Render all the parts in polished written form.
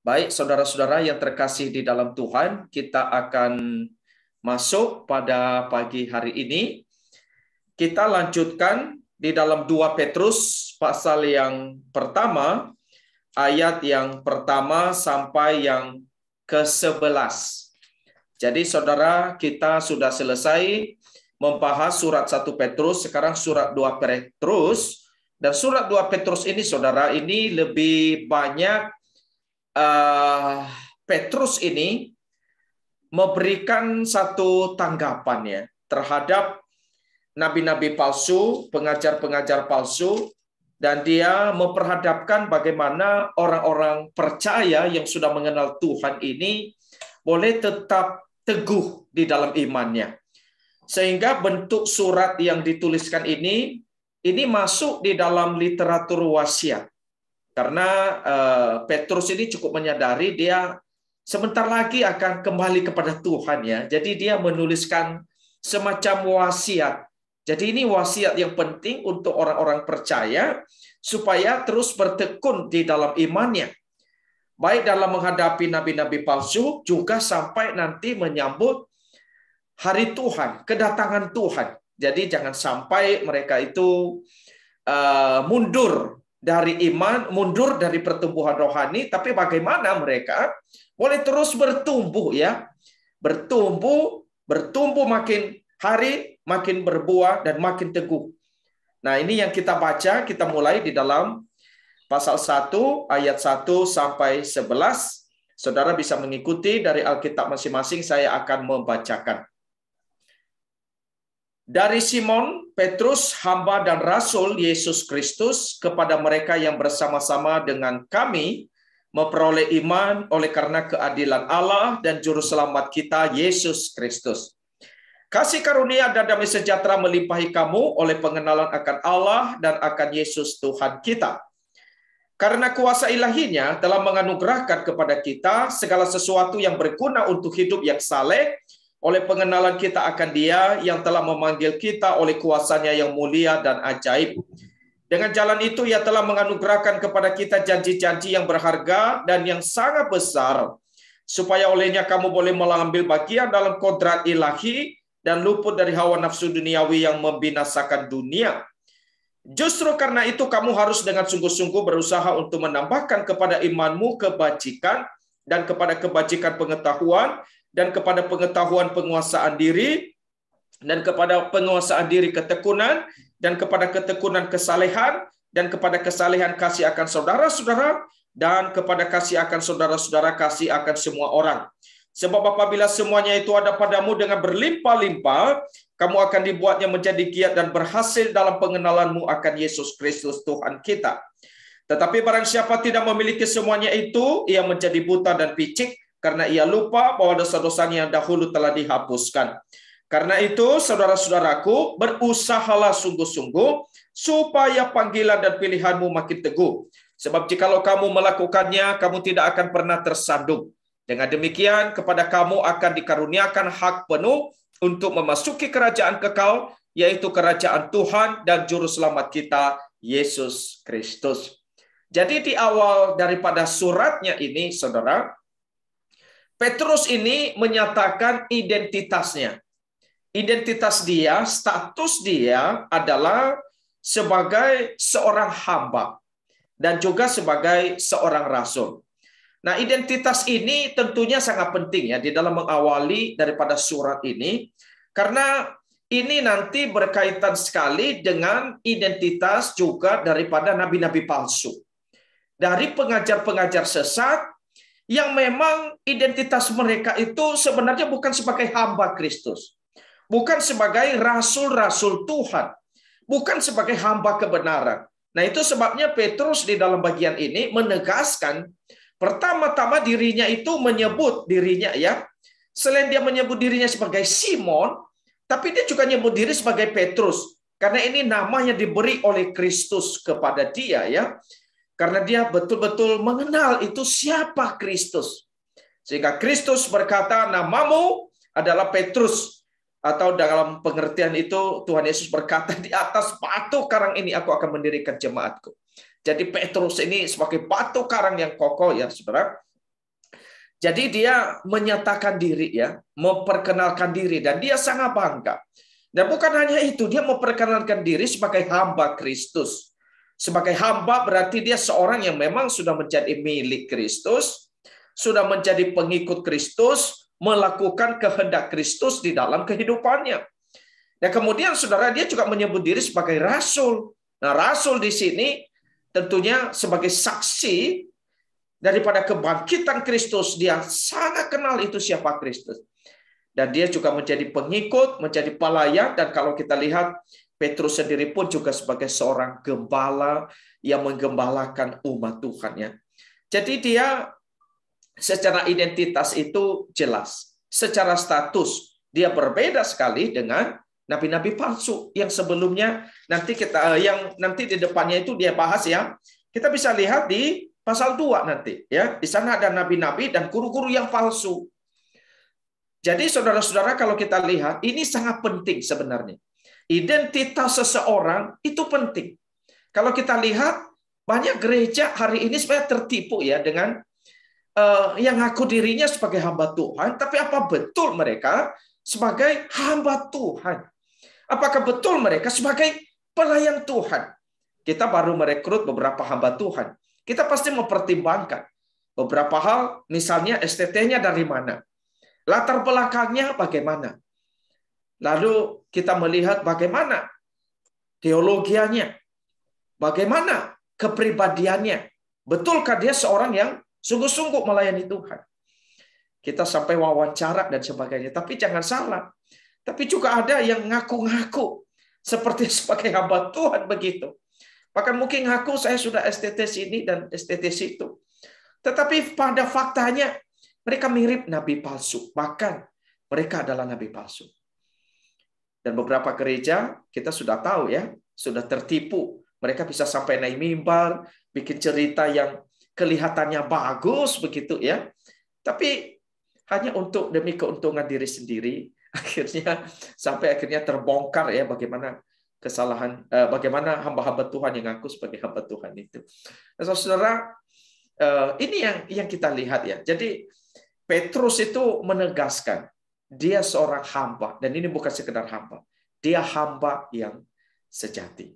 Baik, saudara-saudara yang terkasih di dalam Tuhan, kita akan masuk pada pagi hari ini. Kita lanjutkan di dalam 2 Petrus pasal yang pertama, ayat yang pertama sampai yang ke-11. Jadi saudara, kita sudah selesai membahas surat 1 Petrus, sekarang surat 2 Petrus. Dan surat 2 Petrus ini saudara, ini lebih banyak Petrus ini memberikan satu tanggapan ya terhadap nabi-nabi palsu, pengajar-pengajar palsu, dan dia memperhadapkan bagaimana orang-orang percaya yang sudah mengenal Tuhan ini boleh tetap teguh di dalam imannya. Sehingga bentuk surat yang dituliskan ini masuk di dalam literatur wasiat. Karena Petrus ini cukup menyadari dia sebentar lagi akan kembali kepada Tuhan ya. Jadi dia menuliskan semacam wasiat. Jadi ini wasiat yang penting untuk orang-orang percaya supaya terus bertekun di dalam imannya. Baik dalam menghadapi nabi-nabi palsu juga sampai nanti menyambut hari Tuhan, kedatangan Tuhan. Jadi jangan sampai mereka itu mundur dari iman, mundur dari pertumbuhan rohani, tapi bagaimana mereka boleh terus bertumbuh ya. Bertumbuh makin hari, makin berbuah dan makin teguh. Nah, ini yang kita baca, kita mulai di dalam pasal 1 ayat 1 sampai 11. Saudara bisa mengikuti dari Alkitab masing-masing, saya akan membacakan. Dari Simon, Petrus, hamba dan rasul Yesus Kristus, kepada mereka yang bersama-sama dengan kami memperoleh iman oleh karena keadilan Allah dan juru selamat kita Yesus Kristus. Kasih karunia dan damai sejahtera melimpahi kamu oleh pengenalan akan Allah dan akan Yesus Tuhan kita. Karena kuasa ilahinya telah menganugerahkan kepada kita segala sesuatu yang berguna untuk hidup yang saleh, oleh pengenalan kita akan Dia yang telah memanggil kita oleh kuasanya yang mulia dan ajaib. Dengan jalan itu Ia telah menganugerahkan kepada kita janji-janji yang berharga dan yang sangat besar, supaya olehnya kamu boleh mengambil bagian dalam kodrat ilahi dan luput dari hawa nafsu duniawi yang membinasakan dunia. Justru karena itu kamu harus dengan sungguh-sungguh berusaha untuk menambahkan kepada imanmu kebajikan, dan kepada kebajikan pengetahuan, dan kepada pengetahuan penguasaan diri, dan kepada penguasaan diri ketekunan, dan kepada ketekunan kesalehan, dan kepada kesalehan kasih akan saudara-saudara, dan kepada kasih akan saudara-saudara kasih akan semua orang. Sebab apabila semuanya itu ada padamu dengan berlimpah-limpah, kamu akan dibuatnya menjadi giat dan berhasil dalam pengenalanmu akan Yesus Kristus Tuhan kita. Tetapi barang siapa tidak memiliki semuanya itu, ia menjadi buta dan picik, karena ia lupa bahwa dosa-dosanya yang dahulu telah dihapuskan. Karena itu, saudara-saudaraku, berusahalah sungguh-sungguh supaya panggilan dan pilihanmu makin teguh. Sebab jikalau kamu melakukannya, kamu tidak akan pernah tersandung. Dengan demikian, kepada kamu akan dikaruniakan hak penuh untuk memasuki kerajaan kekal, yaitu kerajaan Tuhan dan Juru Selamat kita, Yesus Kristus. Jadi di awal daripada suratnya ini, saudara, Petrus ini menyatakan identitasnya. Identitas dia, status dia adalah sebagai seorang hamba dan juga sebagai seorang rasul. Nah, identitas ini tentunya sangat penting ya di dalam mengawali daripada surat ini, karena ini nanti berkaitan sekali dengan identitas juga daripada nabi-nabi palsu. Dari pengajar-pengajar sesat yang memang identitas mereka itu sebenarnya bukan sebagai hamba Kristus, bukan sebagai rasul-rasul Tuhan, bukan sebagai hamba kebenaran. Nah, itu sebabnya Petrus di dalam bagian ini menegaskan pertama-tama dirinya itu menyebut dirinya ya. Selain dia menyebut dirinya sebagai Simon, tapi dia juga menyebut diri sebagai Petrus. Karena ini nama yang diberi oleh Kristus kepada dia ya. Karena dia betul-betul mengenal itu siapa Kristus. Sehingga Kristus berkata, namamu adalah Petrus. Atau dalam pengertian itu Tuhan Yesus berkata, di atas batu karang ini aku akan mendirikan jemaatku. Jadi Petrus ini sebagai batu karang yang kokoh ya saudara. Jadi dia menyatakan diri ya, memperkenalkan diri dan dia sangat bangga. Dan bukan hanya itu, dia memperkenalkan diri sebagai hamba Kristus. Sebagai hamba berarti dia seorang yang memang sudah menjadi milik Kristus, sudah menjadi pengikut Kristus, melakukan kehendak Kristus di dalam kehidupannya. Dan kemudian saudara, dia juga menyebut diri sebagai rasul. Nah, rasul di sini tentunya sebagai saksi daripada kebangkitan Kristus. Dia sangat kenal itu siapa Kristus. Dan dia juga menjadi pengikut, menjadi pelayan. Dan kalau kita lihat, Petrus sendiri pun juga sebagai seorang gembala yang menggembalakan umat Tuhan. Ya. Jadi dia secara identitas itu jelas. Secara status, dia berbeda sekali dengan nabi-nabi palsu yang sebelumnya nanti di depannya itu dia bahas ya. Kita bisa lihat di pasal 2 nanti ya. Di sana ada nabi-nabi dan guru-guru yang palsu. Jadi saudara-saudara, kalau kita lihat ini sangat penting sebenarnya. Identitas seseorang itu penting. Kalau kita lihat banyak gereja hari ini sebenarnya tertipu ya dengan yang ngaku dirinya sebagai hamba Tuhan, tapi apa betul mereka sebagai hamba Tuhan? Apakah betul mereka sebagai pelayan Tuhan? Kita baru merekrut beberapa hamba Tuhan. Kita pasti mempertimbangkan beberapa hal, misalnya STT-nya dari mana? Latar belakangnya bagaimana? Lalu kita melihat bagaimana teologianya, bagaimana kepribadiannya. Betulkah dia seorang yang sungguh-sungguh melayani Tuhan? Kita sampai wawancara dan sebagainya. Tapi jangan salah. Tapi juga ada yang ngaku-ngaku seperti sebagai hamba Tuhan begitu. Bahkan mungkin ngaku saya sudah STT sini dan STT situ. Tetapi pada faktanya mereka mirip nabi palsu. Bahkan mereka adalah nabi palsu. Dan beberapa gereja kita sudah tahu ya, sudah tertipu. Mereka bisa sampai naik mimbar, bikin cerita yang kelihatannya bagus begitu ya. Tapi hanya untuk demi keuntungan diri sendiri. Akhirnya terbongkar ya bagaimana kesalahan, bagaimana hamba-hamba Tuhan yang ngaku sebagai hamba Tuhan itu. Nah, saudara, ini yang kita lihat ya. Jadi Petrus itu menegaskan dia seorang hamba dan ini bukan sekedar hamba. Dia hamba yang sejati.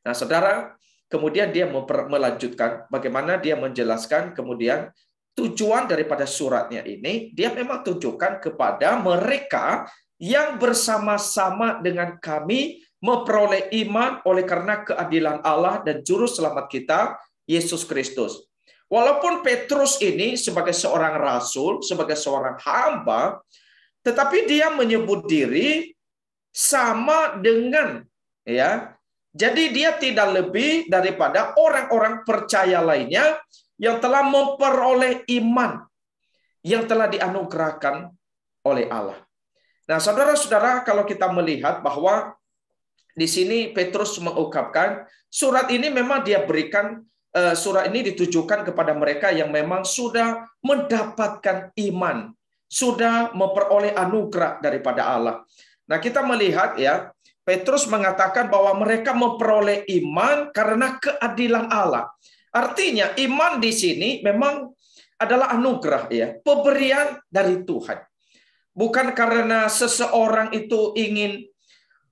Nah, saudara, kemudian dia melanjutkan bagaimana dia menjelaskan kemudian tujuan daripada suratnya ini, dia memang tunjukkan kepada mereka yang bersama-sama dengan kami memperoleh iman oleh karena keadilan Allah dan juru selamat kita, Yesus Kristus. Walaupun Petrus ini sebagai seorang rasul, sebagai seorang hamba, tetapi dia menyebut diri sama dengan ya. Jadi dia tidak lebih daripada orang-orang percaya lainnya yang telah memperoleh iman yang telah dianugerahkan oleh Allah. Nah, saudara-saudara, kalau kita melihat bahwa di sini Petrus mengungkapkan surat ini memang dia berikan, surat ini ditujukan kepada mereka yang memang sudah mendapatkan iman, sudah memperoleh anugerah daripada Allah. Nah, kita melihat ya, Petrus mengatakan bahwa mereka memperoleh iman karena keadilan Allah. Artinya iman di sini memang adalah anugerah ya, pemberian dari Tuhan. Bukan karena seseorang itu ingin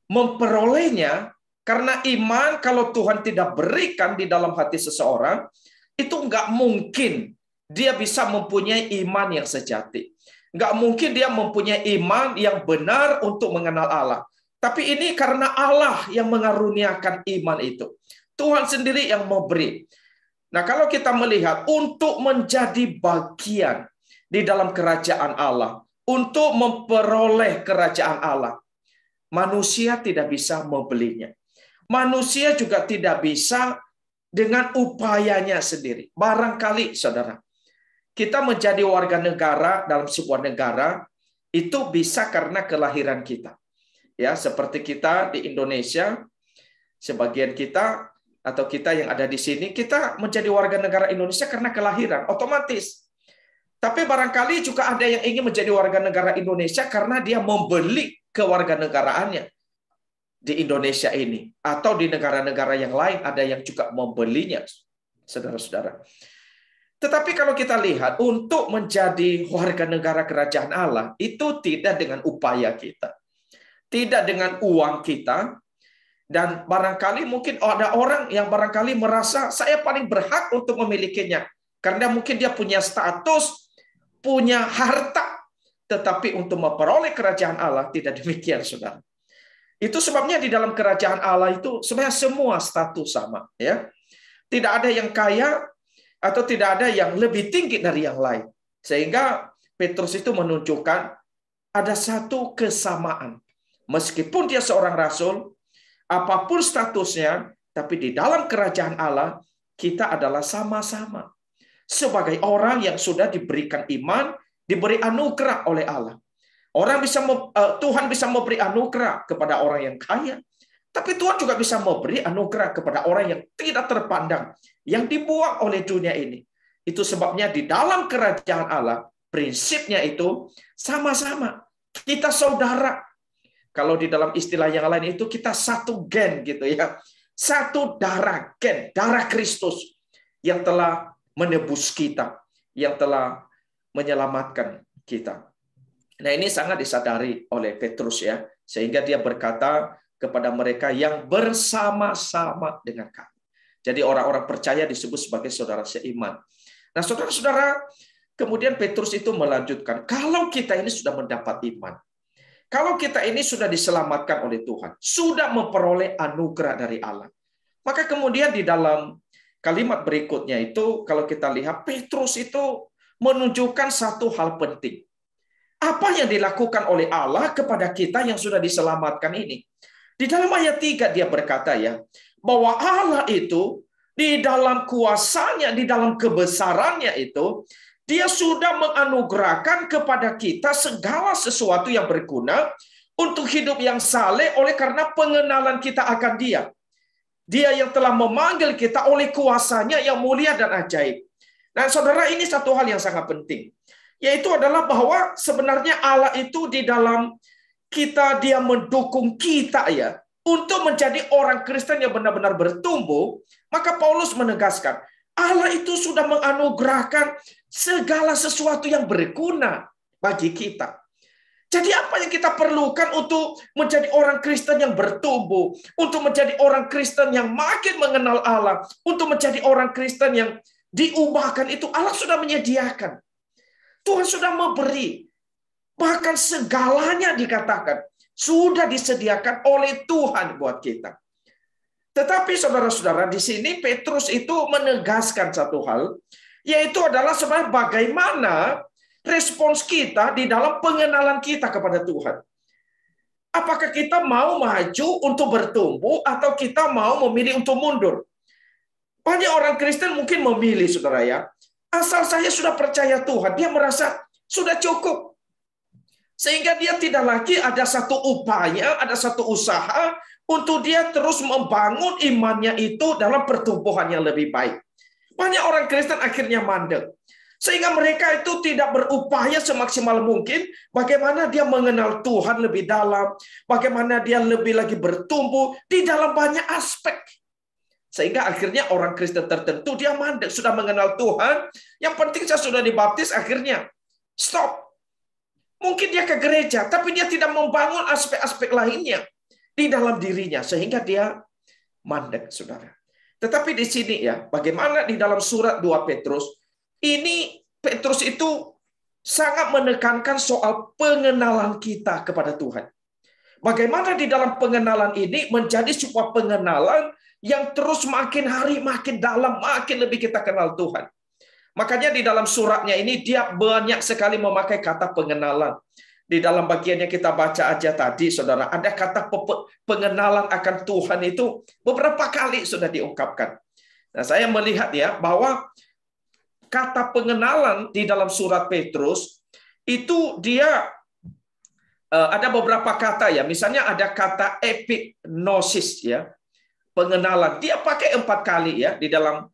memperolehnya, karena iman kalau Tuhan tidak berikan di dalam hati seseorang, itu nggak mungkin dia bisa mempunyai iman yang sejati. Nggak mungkin dia mempunyai iman yang benar untuk mengenal Allah. Tapi ini karena Allah yang mengaruniakan iman itu. Tuhan sendiri yang memberi. Nah, kalau kita melihat untuk menjadi bagian di dalam kerajaan Allah, untuk memperoleh kerajaan Allah, manusia tidak bisa membelinya. Manusia juga tidak bisa dengan upayanya sendiri. Barangkali, saudara, kita menjadi warga negara dalam sebuah negara, itu bisa karena kelahiran kita. Ya, seperti kita di Indonesia, sebagian kita atau kita yang ada di sini, kita menjadi warga negara Indonesia karena kelahiran, otomatis. Tapi barangkali juga ada yang ingin menjadi warga negara Indonesia karena dia membeli kewarganegaraannya di Indonesia ini. Atau di negara-negara yang lain ada yang juga membelinya, saudara-saudara. Tetapi kalau kita lihat, untuk menjadi warga negara kerajaan Allah, itu tidak dengan upaya kita. Tidak dengan uang kita. Dan barangkali mungkin ada orang yang barangkali merasa, saya paling berhak untuk memilikinya. Karena mungkin dia punya status, punya harta. Tetapi untuk memperoleh kerajaan Allah, tidak demikian, saudara. Itu sebabnya di dalam kerajaan Allah itu sebenarnya semua status sama, ya. Tidak ada yang kaya atau tidak ada yang lebih tinggi dari yang lain. Sehingga Petrus itu menunjukkan ada satu kesamaan. Meskipun dia seorang rasul, apapun statusnya, tapi di dalam kerajaan Allah kita adalah sama-sama. Sebagai orang yang sudah diberikan iman, diberi anugerah oleh Allah. Tuhan bisa memberi anugerah kepada orang yang kaya, tapi Tuhan juga bisa memberi anugerah kepada orang yang tidak terpandang, yang dibuang oleh dunia ini. Itu sebabnya di dalam kerajaan Allah, prinsipnya itu sama-sama. Kita saudara. Kalau di dalam istilah yang lain itu kita satu gen gitu ya. Satu darah gen, darah Kristus yang telah menebus kita, yang telah menyelamatkan kita. Nah, ini sangat disadari oleh Petrus ya, sehingga dia berkata kepada mereka yang bersama-sama dengan kami. Jadi orang-orang percaya disebut sebagai saudara seiman. Nah, saudara-saudara, kemudian Petrus itu melanjutkan, kalau kita ini sudah mendapat iman, kalau kita ini sudah diselamatkan oleh Tuhan, sudah memperoleh anugerah dari Allah, maka kemudian di dalam kalimat berikutnya itu, kalau kita lihat, Petrus itu menunjukkan satu hal penting. Apa yang dilakukan oleh Allah kepada kita yang sudah diselamatkan ini? Di dalam ayat 3 dia berkata ya, bahwa Allah itu di dalam kuasanya, di dalam kebesarannya itu, dia sudah menganugerahkan kepada kita segala sesuatu yang berguna untuk hidup yang saleh oleh karena pengenalan kita akan dia. Dia yang telah memanggil kita oleh kuasanya yang mulia dan ajaib. Nah, saudara, ini satu hal yang sangat penting. Yaitu adalah bahwa sebenarnya Allah itu di dalam kita, dia mendukung kita ya untuk menjadi orang Kristen yang benar-benar bertumbuh. Maka Paulus menegaskan, Allah itu sudah menganugerahkan segala sesuatu yang berguna bagi kita. Jadi apa yang kita perlukan untuk menjadi orang Kristen yang bertumbuh, untuk menjadi orang Kristen yang makin mengenal Allah, untuk menjadi orang Kristen yang diubahkan, itu Allah sudah menyediakan. Tuhan sudah memberi. Bahkan segalanya dikatakan sudah disediakan oleh Tuhan buat kita. Tetapi saudara-saudara, di sini Petrus itu menegaskan satu hal, yaitu adalah sebenarnya bagaimana respons kita di dalam pengenalan kita kepada Tuhan. Apakah kita mau maju untuk bertumbuh atau kita mau memilih untuk mundur? Banyak orang Kristen mungkin memilih, saudara ya. Asal saya sudah percaya Tuhan, dia merasa sudah cukup. Sehingga dia tidak lagi ada satu upaya, ada satu usaha untuk dia terus membangun imannya itu dalam pertumbuhan yang lebih baik. Banyak orang Kristen akhirnya mandek. Sehingga mereka itu tidak berupaya semaksimal mungkin bagaimana dia mengenal Tuhan lebih dalam, bagaimana dia lebih lagi bertumbuh di dalam banyak aspek. Sehingga akhirnya orang Kristen tertentu dia mandek, sudah mengenal Tuhan, yang penting saya sudah dibaptis, akhirnya stop. Mungkin dia ke gereja, tapi dia tidak membangun aspek-aspek lainnya di dalam dirinya, sehingga dia mandek, saudara. Tetapi di sini ya, bagaimana di dalam surat 2 Petrus, ini Petrus itu sangat menekankan soal pengenalan kita kepada Tuhan. Bagaimana di dalam pengenalan ini menjadi sebuah pengenalan yang terus makin hari makin dalam, makin lebih kita kenal Tuhan. Makanya di dalam suratnya ini dia banyak sekali memakai kata pengenalan. Di dalam bagian yang kita baca aja tadi, saudara, ada kata pengenalan akan Tuhan itu beberapa kali sudah diungkapkan. Nah, saya melihat ya bahwa kata pengenalan di dalam surat Petrus itu dia ada beberapa kata ya. Misalnya ada kata epignosis ya. Pengenalan, dia pakai 4 kali ya di dalam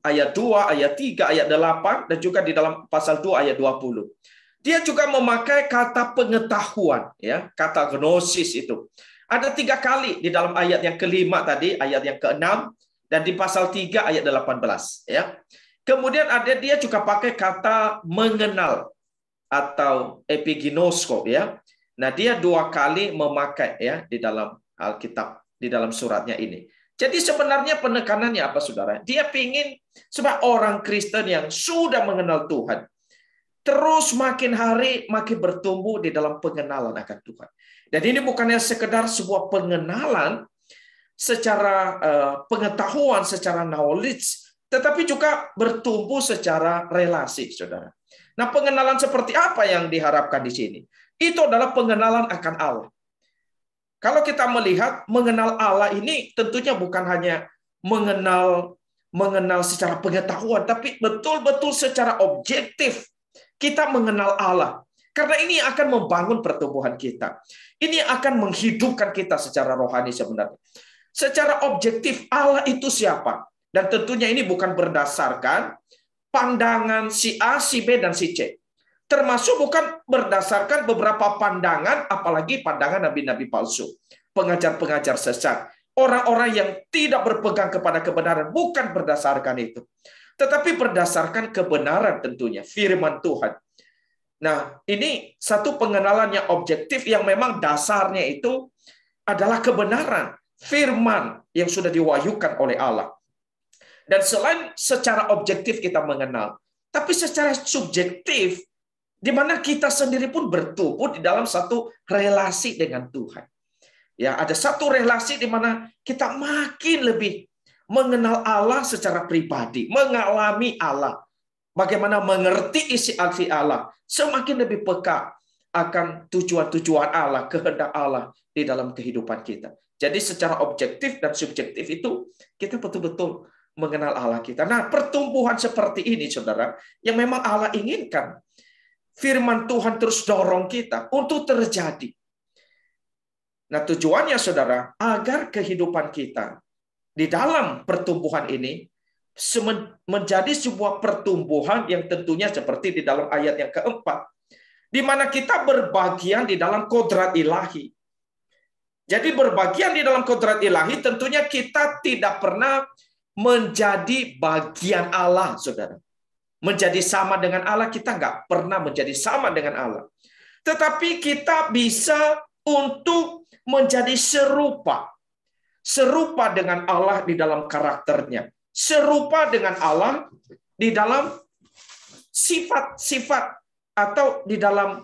ayat 2, ayat 3, ayat 8 dan juga di dalam pasal 2 ayat 20. Dia juga memakai kata pengetahuan ya, kata gnosis itu. Ada 3 kali di dalam ayat yang kelima tadi, ayat yang ke-6 dan di pasal 3 ayat 18 ya. Kemudian dia juga pakai kata mengenal atau epiginosko ya. Nah, dia 2 kali memakai ya di dalam Alkitab, di dalam suratnya ini. Jadi sebenarnya penekanannya apa, saudara? Dia ingin sebab orang Kristen yang sudah mengenal Tuhan terus makin hari makin bertumbuh di dalam pengenalan akan Tuhan. Dan ini bukannya sekedar sebuah pengenalan secara pengetahuan, secara knowledge, tetapi juga bertumbuh secara relasi, saudara. Nah, pengenalan seperti apa yang diharapkan di sini? Itu adalah pengenalan akan Allah. Kalau kita melihat mengenal Allah ini tentunya bukan hanya mengenal secara pengetahuan, tapi betul-betul secara objektif kita mengenal Allah. Karena ini akan membangun pertumbuhan kita. Ini akan menghidupkan kita secara rohani sebenarnya. Secara objektif Allah itu siapa? Dan tentunya ini bukan berdasarkan pandangan si A, si B, dan si C. Termasuk bukan berdasarkan beberapa pandangan, apalagi pandangan nabi-nabi palsu, pengajar-pengajar sesat, orang-orang yang tidak berpegang kepada kebenaran, bukan berdasarkan itu. Tetapi berdasarkan kebenaran tentunya, firman Tuhan. Nah, ini satu pengenalan yang objektif yang memang dasarnya itu adalah kebenaran, firman yang sudah diwahyukan oleh Allah. Dan selain secara objektif kita mengenal, tapi secara subjektif, di mana kita sendiri pun bertumbuh di dalam satu relasi dengan Tuhan. Ya, ada satu relasi di mana kita makin lebih mengenal Allah secara pribadi, mengalami Allah, bagaimana mengerti isi arti Allah, semakin lebih peka akan tujuan-tujuan Allah, kehendak Allah di dalam kehidupan kita. Jadi secara objektif dan subjektif itu kita betul-betul mengenal Allah kita. Nah, pertumbuhan seperti ini, saudara, yang memang Allah inginkan. Firman Tuhan terus dorong kita untuk terjadi. Nah, tujuannya, saudara, agar kehidupan kita di dalam pertumbuhan ini menjadi sebuah pertumbuhan yang tentunya seperti di dalam ayat yang keempat, di mana kita berbagian di dalam kodrat ilahi. Jadi berbagian di dalam kodrat ilahi, tentunya kita tidak pernah menjadi bagian Allah, saudara. Menjadi sama dengan Allah, kita nggak pernah menjadi sama dengan Allah. Tetapi kita bisa untuk menjadi serupa. Serupa dengan Allah di dalam karakternya. Serupa dengan Allah di dalam sifat-sifat atau di dalam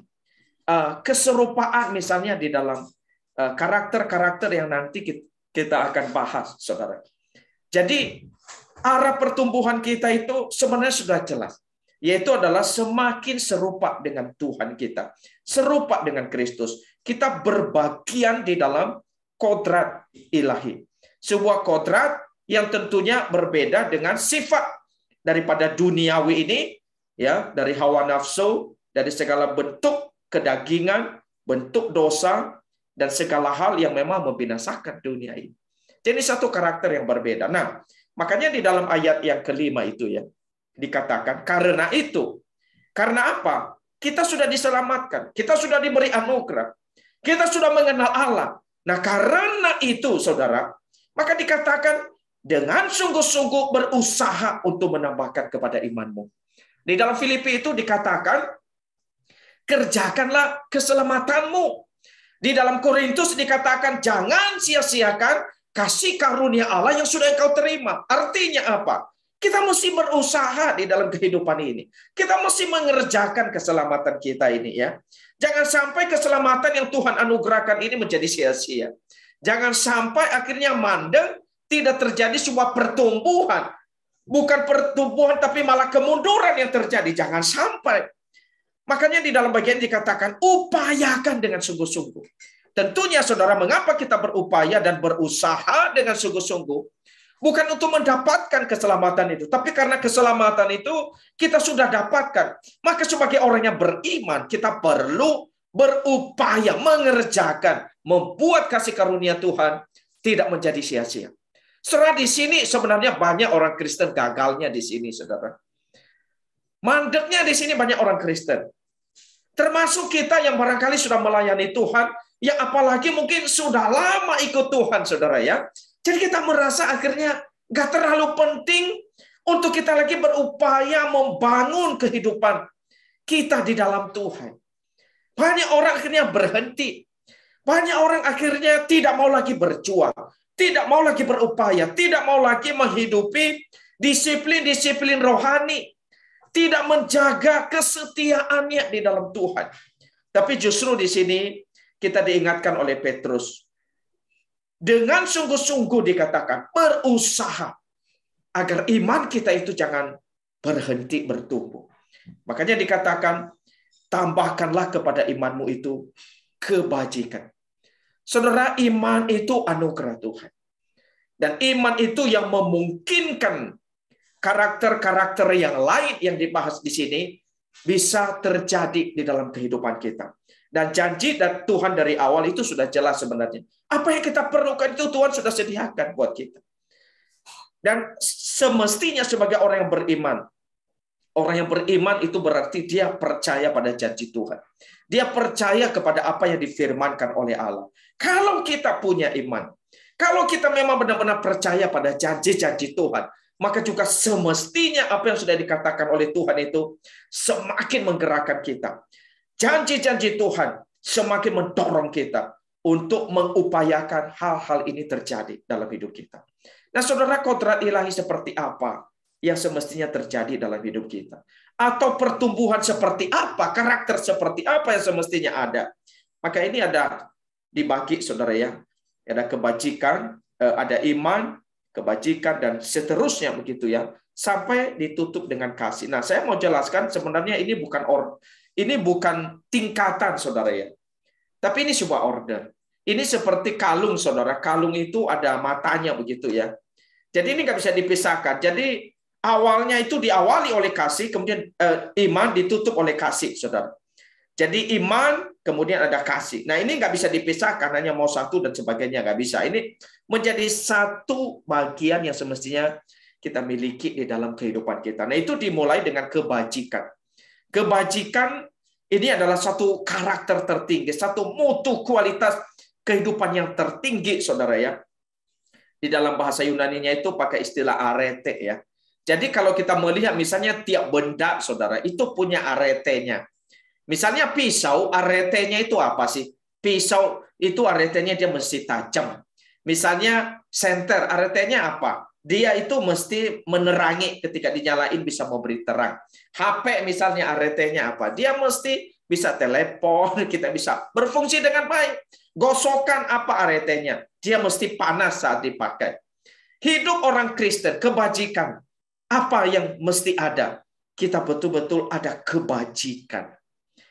keserupaan, misalnya di dalam karakter-karakter yang nanti kita akan bahas, saudara. Jadi arah pertumbuhan kita itu sebenarnya sudah jelas, yaitu adalah semakin serupa dengan Tuhan kita, serupa dengan Kristus. Kita berbagian di dalam kodrat ilahi. Sebuah kodrat yang tentunya berbeda dengan sifat daripada duniawi ini, ya, dari hawa nafsu, dari segala bentuk kedagingan, bentuk dosa, dan segala hal yang memang membinasakan dunia ini. Jadi satu karakter yang berbeda. Nah, makanya di dalam ayat yang kelima itu ya, dikatakan karena itu. Karena apa? Kita sudah diselamatkan. Kita sudah diberi anugerah. Kita sudah mengenal Allah. Nah, karena itu, saudara, maka dikatakan dengan sungguh-sungguh berusaha untuk menambahkan kepada imanmu. Di dalam Filipi itu dikatakan, kerjakanlah keselamatanmu. Di dalam Korintus dikatakan, jangan sia-siakan kasih karunia Allah yang sudah engkau terima. Artinya apa? Kita mesti berusaha di dalam kehidupan ini. Kita mesti mengerjakan keselamatan kita ini ya. Jangan sampai keselamatan yang Tuhan anugerahkan ini menjadi sia-sia. Jangan sampai akhirnya mandek, tidak terjadi sebuah pertumbuhan. Bukan pertumbuhan tapi malah kemunduran yang terjadi. Jangan sampai. Makanya di dalam bagian dikatakan upayakan dengan sungguh-sungguh. Tentunya saudara, mengapa kita berupaya dan berusaha dengan sungguh-sungguh? Bukan untuk mendapatkan keselamatan itu, tapi karena keselamatan itu kita sudah dapatkan. Maka sebagai orang yang beriman, kita perlu berupaya mengerjakan, membuat kasih karunia Tuhan tidak menjadi sia-sia. Setelah di sini sebenarnya banyak orang Kristen gagalnya di sini, saudara. Mandeknya di sini banyak orang Kristen. Termasuk kita yang barangkali sudah melayani Tuhan, yang apalagi mungkin sudah lama ikut Tuhan, saudara ya. Jadi kita merasa akhirnya nggak terlalu penting untuk kita lagi berupaya membangun kehidupan kita di dalam Tuhan. Banyak orang akhirnya berhenti. Banyak orang akhirnya tidak mau lagi berjuang, tidak mau lagi berupaya, tidak mau lagi menghidupi disiplin-disiplin rohani, tidak menjaga kesetiaannya di dalam Tuhan. Tapi justru di sini kita diingatkan oleh Petrus. Dengan sungguh-sungguh dikatakan, berusaha agar iman kita itu jangan berhenti bertumbuh. Makanya dikatakan, tambahkanlah kepada imanmu itu kebajikan. Saudara, iman itu anugerah Tuhan. Dan iman itu yang memungkinkan karakter-karakter yang lain yang dibahas di sini bisa terjadi di dalam kehidupan kita. Dan janji dan Tuhan dari awal itu sudah jelas sebenarnya. Apa yang kita perlukan itu Tuhan sudah sediakan buat kita. Dan semestinya sebagai orang yang beriman, orang yang beriman itu berarti dia percaya pada janji Tuhan. Dia percaya kepada apa yang difirmankan oleh Allah. Kalau kita punya iman, kalau kita memang benar-benar percaya pada janji-janji Tuhan, maka juga semestinya apa yang sudah dikatakan oleh Tuhan itu semakin menggerakkan kita. Janji-janji Tuhan semakin mendorong kita untuk mengupayakan hal-hal ini terjadi dalam hidup kita. Nah, saudara, kodrat ilahi seperti apa yang semestinya terjadi dalam hidup kita? Atau pertumbuhan seperti apa, karakter seperti apa yang semestinya ada? Maka ini ada dibagi, saudara ya. Ada kebajikan, ada iman, kebajikan, dan seterusnya begitu ya. Sampai ditutup dengan kasih. Nah, saya mau jelaskan sebenarnya ini bukan tingkatan, saudara ya. Tapi ini sebuah order. Ini seperti kalung, saudara. Kalung itu ada matanya begitu ya. Jadi ini nggak bisa dipisahkan. Jadi awalnya itu diawali oleh kasih, kemudian iman ditutup oleh kasih, saudara. Jadi iman, kemudian ada kasih. Nah, ini nggak bisa dipisahkan, hanya mau satu dan sebagainya, nggak bisa. Ini menjadi satu bagian yang semestinya kita miliki di dalam kehidupan kita. Nah, itu dimulai dengan kebajikan. Kebajikan ini adalah satu karakter tertinggi, satu mutu kualitas kehidupan yang tertinggi, saudara ya. Di dalam bahasa Yunaninya itu pakai istilah arete ya. Jadi kalau kita melihat misalnya tiap benda, saudara, itu punya aretenya. Misalnya pisau, aretenya itu apa sih? Pisau itu aretenya dia mesti tajam. Misalnya senter, aretenya apa? Dia itu mesti menerangi ketika dinyalain bisa memberi terang. HP misalnya aretenya apa? Dia mesti bisa telepon, kita bisa berfungsi dengan baik. Gosokan apa aretenya? Dia mesti panas saat dipakai. Hidup orang Kristen, kebajikan. Apa yang mesti ada? Kita betul-betul ada kebajikan.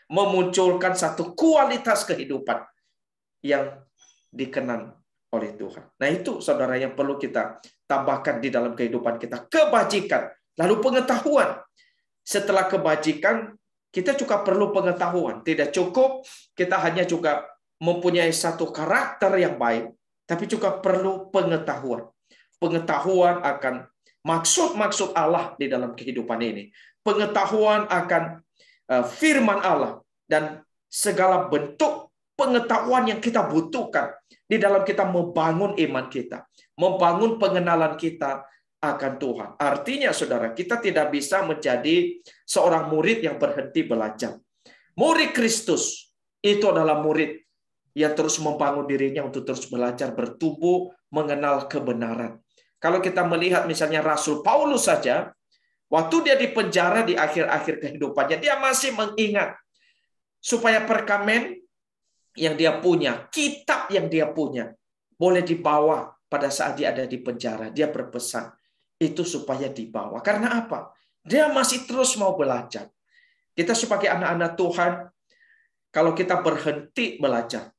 Memunculkan satu kualitas kehidupan yang dikenan oleh Tuhan. Nah, itu saudara yang perlu kita tambahkan di dalam kehidupan kita. Kebajikan, lalu pengetahuan. Setelah kebajikan, kita juga perlu pengetahuan. Tidak cukup kita hanya juga mempunyai satu karakter yang baik, tapi juga perlu pengetahuan. Pengetahuan akan maksud-maksud Allah di dalam kehidupan ini. Pengetahuan akan firman Allah dan segala bentuk pengetahuan yang kita butuhkan di dalam kita membangun iman kita, membangun pengenalan kita akan Tuhan. Artinya, saudara, kita tidak bisa menjadi seorang murid yang berhenti belajar. Murid Kristus itu adalah murid yang terus membangun dirinya untuk terus belajar, bertumbuh, mengenal kebenaran. Kalau kita melihat misalnya Rasul Paulus saja, waktu dia di penjara di akhir-akhir kehidupannya, dia masih mengingat supaya perkamen yang dia punya, kitab yang dia punya, boleh dibawa pada saat dia ada di penjara. Dia berpesan itu supaya dibawa. Karena apa? Dia masih terus mau belajar. Kita sebagai anak-anak Tuhan, kalau kita berhenti belajar,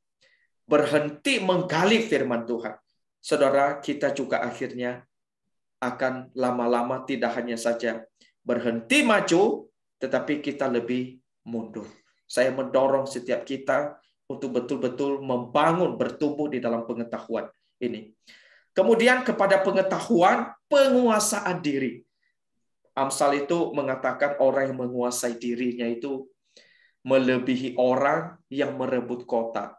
berhenti menggali firman Tuhan, saudara, kita juga akhirnya akan lama-lama tidak hanya saja berhenti maju, tetapi kita lebih mundur. Saya mendorong setiap kita untuk betul-betul membangun, bertumbuh di dalam pengetahuan ini. Kemudian kepada pengetahuan, penguasaan diri. Amsal itu mengatakan orang yang menguasai dirinya itu melebihi orang yang merebut kota.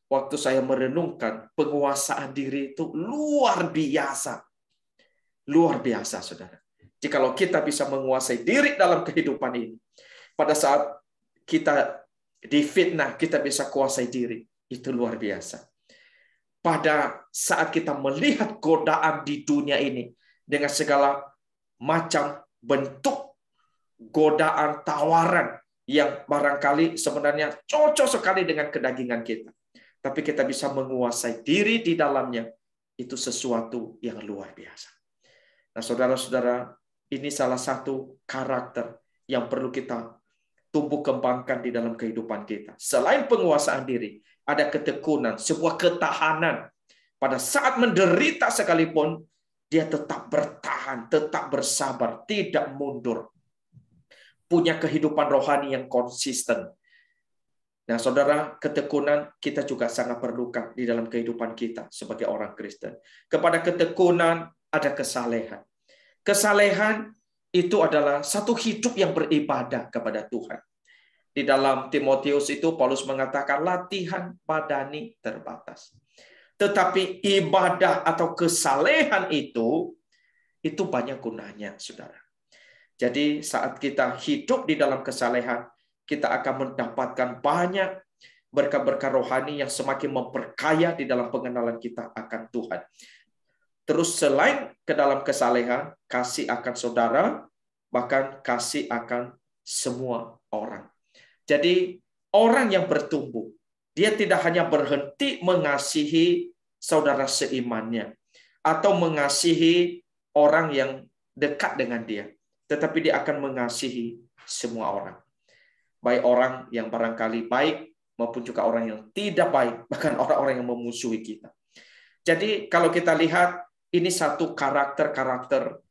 Waktu saya merenungkan, penguasaan diri itu luar biasa. Luar biasa, saudara. Jikalau kita bisa menguasai diri dalam kehidupan ini, pada saat kita difitnah, kita bisa kuasai diri. Itu luar biasa. Pada saat kita melihat godaan di dunia ini, dengan segala macam bentuk godaan, tawaran, yang barangkali sebenarnya cocok sekali dengan kedagingan kita. Tapi kita bisa menguasai diri di dalamnya. Itu sesuatu yang luar biasa. Nah, saudara-saudara, ini salah satu karakter yang perlu kita tumbuh kembangkan di dalam kehidupan kita. Selain penguasaan diri, ada ketekunan, sebuah ketahanan. Pada saat menderita sekalipun, dia tetap bertahan, tetap bersabar, tidak mundur. Punya kehidupan rohani yang konsisten. Nah, saudara, ketekunan kita juga sangat perlukan di dalam kehidupan kita sebagai orang Kristen. Kepada ketekunan ada kesalehan. Kesalehan itu adalah satu hidup yang beribadah kepada Tuhan. Di dalam Timotius itu Paulus mengatakan latihan badani terbatas. Tetapi ibadah atau kesalehan itu banyak gunanya, saudara. Jadi saat kita hidup di dalam kesalehan, kita akan mendapatkan banyak berkah-berkah rohani yang semakin memperkaya di dalam pengenalan kita akan Tuhan. Terus selain ke dalam kesalehan, kasih akan saudara, bahkan kasih akan semua orang. Jadi orang yang bertumbuh, dia tidak hanya berhenti mengasihi saudara seimannya, atau mengasihi orang yang dekat dengan dia, tetapi dia akan mengasihi semua orang. Baik orang yang barangkali baik, maupun juga orang yang tidak baik, bahkan orang-orang yang memusuhi kita. Jadi kalau kita lihat, ini satu karakter-karakter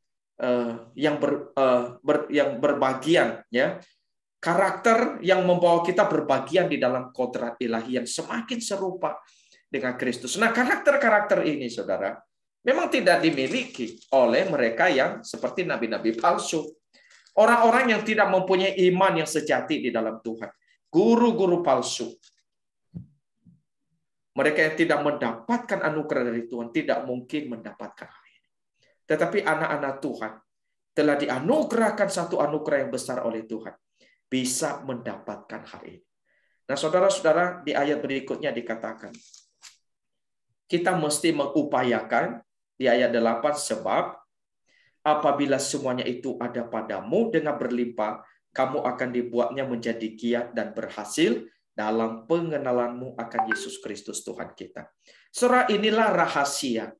yang berbagian, ya, karakter yang membawa kita berbagian di dalam kodrat ilahi yang semakin serupa dengan Kristus. Nah, karakter-karakter ini, saudara, memang tidak dimiliki oleh mereka yang seperti nabi-nabi palsu. Orang-orang yang tidak mempunyai iman yang sejati di dalam Tuhan. Guru-guru palsu. Mereka yang tidak mendapatkan anugerah dari Tuhan tidak mungkin mendapatkan hal ini. Tetapi anak-anak Tuhan telah dianugerahkan satu anugerah yang besar oleh Tuhan. Bisa mendapatkan hal ini. Nah, saudara-saudara, di ayat berikutnya dikatakan, kita mesti mengupayakan, di ayat 8, sebab apabila semuanya itu ada padamu dengan berlimpah, kamu akan dibuatnya menjadi giat dan berhasil dalam pengenalanmu akan Yesus Kristus Tuhan kita. Saudara, inilah rahasia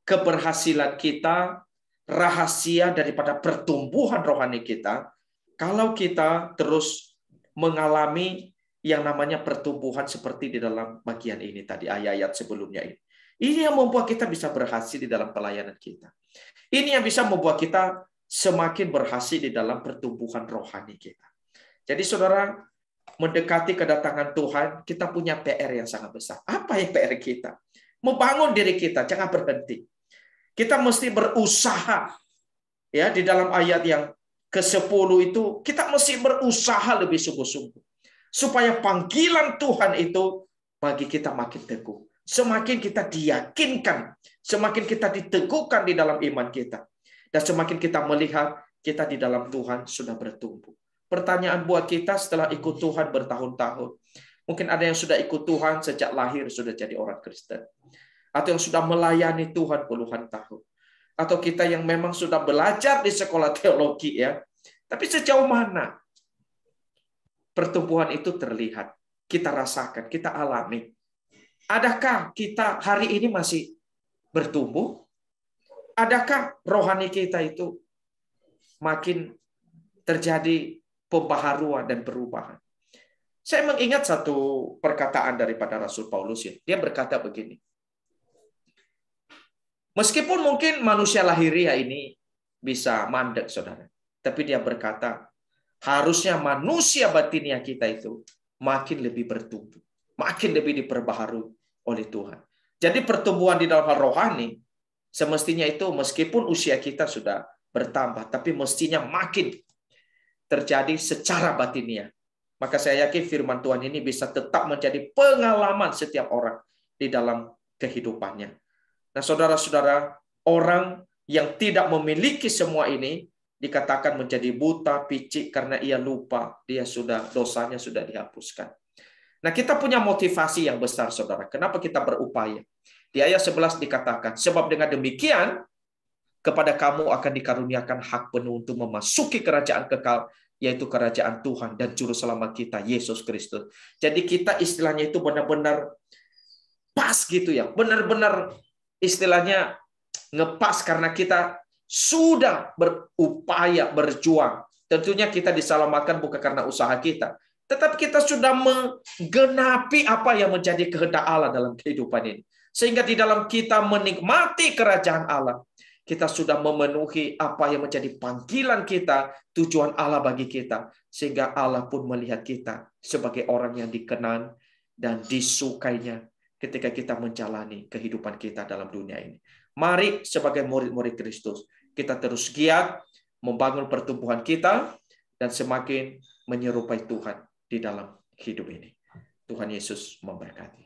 keberhasilan kita, rahasia daripada pertumbuhan rohani kita, kalau kita terus mengalami yang namanya pertumbuhan seperti di dalam bagian ini tadi, ayat-ayat sebelumnya ini. Ini yang membuat kita bisa berhasil di dalam pelayanan kita. Ini yang bisa membuat kita semakin berhasil di dalam pertumbuhan rohani kita. Jadi saudara, mendekati kedatangan Tuhan, kita punya PR yang sangat besar. Apa yang PR kita? Membangun diri kita, jangan berhenti. Kita mesti berusaha. Ya, di dalam ayat yang ke-10 itu, kita mesti berusaha lebih sungguh-sungguh. Supaya panggilan Tuhan itu bagi kita makin teguh. Semakin kita diyakinkan, semakin kita diteguhkan di dalam iman kita. Dan semakin kita melihat kita di dalam Tuhan sudah bertumbuh. Pertanyaan buat kita setelah ikut Tuhan bertahun-tahun. Mungkin ada yang sudah ikut Tuhan sejak lahir sudah jadi orang Kristen. Atau yang sudah melayani Tuhan puluhan tahun. Atau kita yang memang sudah belajar di sekolah teologi, ya. Tapi sejauh mana pertumbuhan itu terlihat? Kita rasakan, kita alami. Adakah kita hari ini masih bertumbuh? Adakah rohani kita itu makin terjadi pembaharuan dan perubahan? Saya mengingat satu perkataan daripada Rasul Paulus, ya. Dia berkata begini. Meskipun mungkin manusia lahiriah ini bisa mandek, saudara. Tapi dia berkata, harusnya manusia batiniah kita itu makin lebih bertumbuh. Makin lebih diperbaharui oleh Tuhan. Jadi pertumbuhan di dalam hal rohani, semestinya itu meskipun usia kita sudah bertambah, tapi mestinya makin terjadi secara batiniah. Maka saya yakin firman Tuhan ini bisa tetap menjadi pengalaman setiap orang di dalam kehidupannya. Nah, saudara-saudara, orang yang tidak memiliki semua ini, dikatakan menjadi buta, picik karena ia lupa dosanya sudah dihapuskan. Nah, kita punya motivasi yang besar, saudara. Kenapa kita berupaya? Di ayat 11 dikatakan, sebab dengan demikian kepada kamu akan dikaruniakan hak penuh untuk memasuki kerajaan kekal, yaitu kerajaan Tuhan dan Juru Selamat kita, Yesus Kristus. Jadi kita istilahnya itu benar-benar pas gitu ya. Benar-benar istilahnya ngepas karena kita sudah berupaya, berjuang. Tentunya kita diselamatkan bukan karena usaha kita, tetapi kita sudah menggenapi apa yang menjadi kehendak Allah dalam kehidupan ini. Sehingga di dalam kita menikmati kerajaan Allah, kita sudah memenuhi apa yang menjadi panggilan kita, tujuan Allah bagi kita. Sehingga Allah pun melihat kita sebagai orang yang dikenan dan disukainya ketika kita menjalani kehidupan kita dalam dunia ini. Mari sebagai murid-murid Kristus, kita terus giat membangun pertumbuhan kita dan semakin menyerupai Tuhan di dalam hidup ini. Tuhan Yesus memberkati.